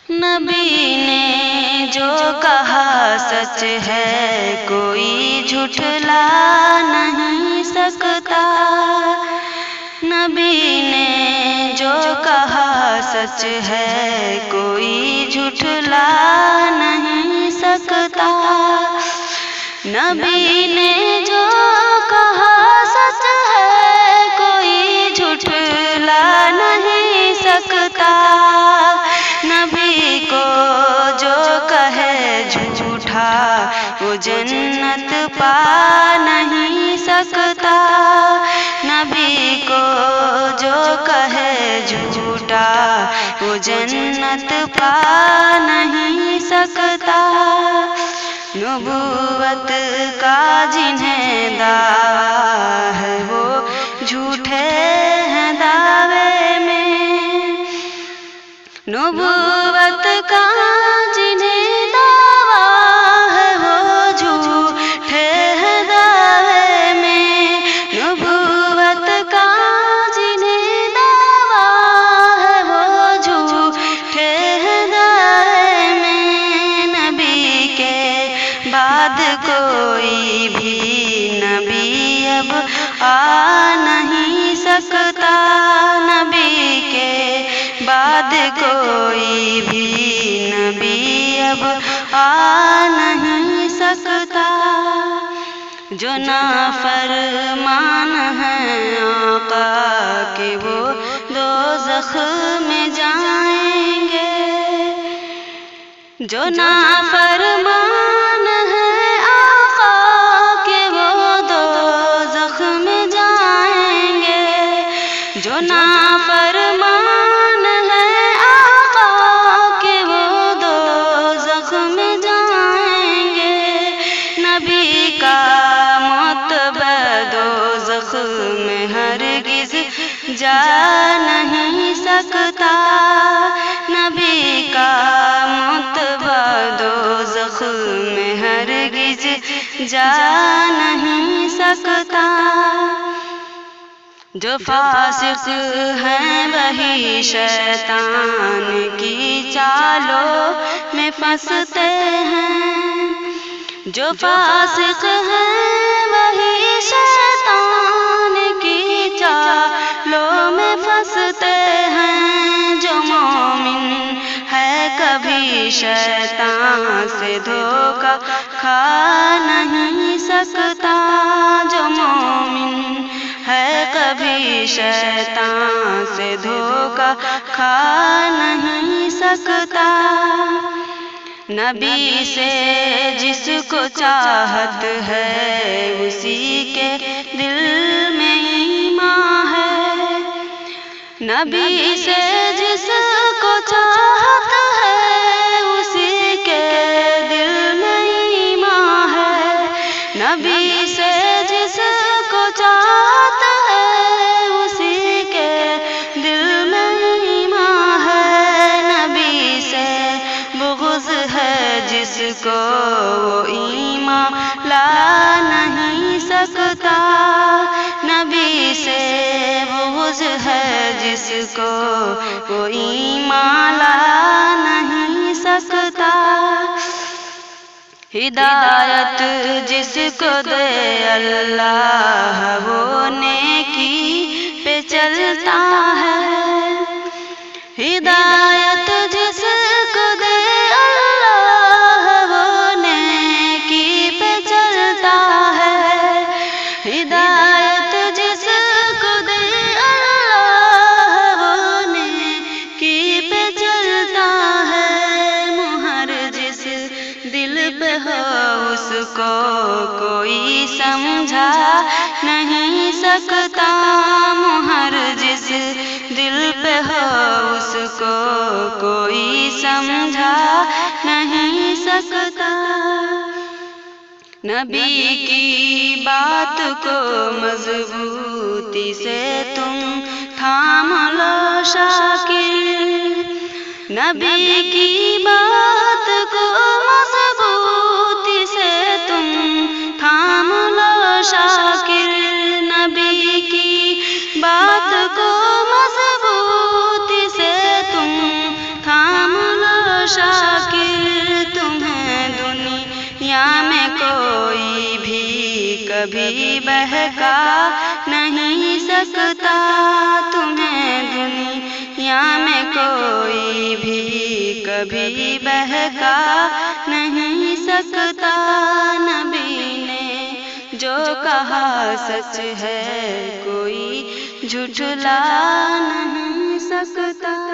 نبی نے جو کہا سچ ہے کوئی جھٹلا نہیں سکتا، نبی نے جو کہا سچ ہے کوئی جھٹلا نہیں سکتا، نبی نے جو کہا سچ ہے کوئی جھٹلا نہیں سکتا، نبی کو جو کہے جھوٹا وہ جنت پا نہیں سکتا، نبی کو جو کہے جھوٹا وہ جنت پا نہیں سکتا، نبوت کا جنہیں دعویٰ ہے وہ جھوٹے ہیں دعوے میں، نبوت کا جنہیں دعویٰ ہے وہ جھوٹے ہیں دعوے میں، نبوت کا جنہیں دعویٰ ہے وہ جھوٹے ہیں دعوے میں، نبی کے بعد کوئی بھی نبی اب آ نہیں سکتا، نبی کے بعد کوئی بھی نبی اب آ نہیں سکتا، جو نافرمان ہیں آقا کے وہ دوزخ میں جائیں گے، جو نافرمان ہیں آقا کے وہ دوزخ میں جائیں گے، جو نافرمان ہیں آقا کے وہ دوزخ میں جائیں گے، نبی کا متبع دوزخ میں ہرگز جا نہیں سکتا، نبی کا متبع دوزخ میں ہرگز جا نہیں سکتا، جو فاسق ہیں وہی شیطان کی چالوں میں پھنستے ہیں، جو فاسق ہیں وہی شیطان کی چالوں میں پھنستے ہیں، جو مومن ہے کبھی شیطان سے دھوکہ کھا نہیں سکتا، جو مومن ہے کبھی شیطان سے دھوکہ کھا نہیں سکتا، نبی سے جس کو چاہت ہے اسی کے دل میں ایمان ہے، نبی سے جس کو چاہت ہے اسی کے دل میں ایمان ہے، نبی سے جس کو چاہت ہے اسی کے دل میں ایمان ہے، نبی سے بغض ہے جس کو وہ ایمان لا نہیں سکتا، نبی سے بغض ہے جس کو وہ ایمان لا نہیں سکتا، ہدایت جس کو دے اللہ وہ نیکی پہ چلتا ہے، ہدایت جس کو دے اللہ وہ نیکی پہ چلتا ہے، ہدایت جس کو دے اللہ وہ نیکی پہ چلتا ہے، مہر جس دل پہ ہو اس کو کوئی سمجھا نہیں سکتا، مہر جس دل پہ ہو اس کو کوئی سمجھا نہیں سکتا، نبی کی بات کو مضبوطی سے تم تھام لو شاکر، نبی کی بات کو مضبوطی سے تم تھام لو شاکر، نبی کی بات کو مضبوطی سے تم تھام لو کبھی بہکا نہیں سکتا، تمہیں دنیا میں کوئی بھی کبھی بہکا نہیں سکتا۔ نبی نے جو کہا سچ ہے، کوئی جھٹلا نہیں سکتا۔